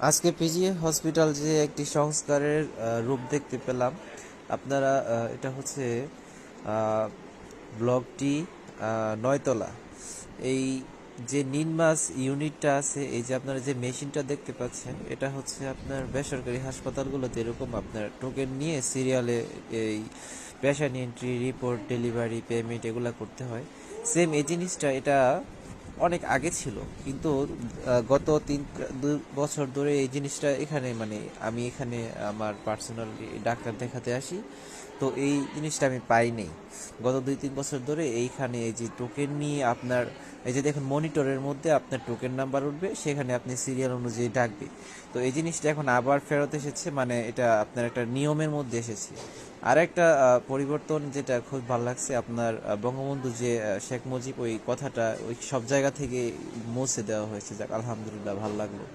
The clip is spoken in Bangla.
আজকে পিজি হসপিটাল যে একটি সংস্কারের রূপ দেখতে পেলাম। আপনারা এটা হচ্ছে ব্লকটি 9 তলা। এই যে নিনমাস ইউনিটটা আছে, এই যে আপনারা যে মেশিনটা দেখতে পাচ্ছেন, এটা হচ্ছে আপনার বেসরকারি হাসপাতালগুলোতে এরকম আপনার টোকেন নিয়ে সিরিয়ালে এই patient entry, report, delivery, payment এগুলা করতে হয়। সেম এই জিনিসটা এটা অনেক আগে ছিল, কিন্তু গত 2 বছর ধরে এই জিনিসটা এখানে মানে আমি এখানে আমার পার্সোনাল ডাক্তার দেখাতে আসি, তো এই জিনিসটা আমি পাই নাই। গত 2-3 বছর ধরে এইখানে এই যে টোকেন নিয়ে আপনার এই যে দেখুন মনিটরের মধ্যে আপনার টোকেন নাম্বার উঠবে, সেখানে আপনি সিরিয়াল অনুযায়ী ডাকবে। তো এই জিনিসটা এখন আবার ফেরত এসেছে, মানে এটা আপনার একটা নিয়মের মধ্যে এসেছে। আর একটা পরিবর্তন যেটা খুব ভালো লাগছে, আপনার বঙ্গবন্ধু যে শেখ মুজিব, ওই কথাটা ওই সব জায়গা থেকে মুছে দেওয়া হয়েছে। যাক, আলহামদুলিল্লাহ, ভালো লাগলো।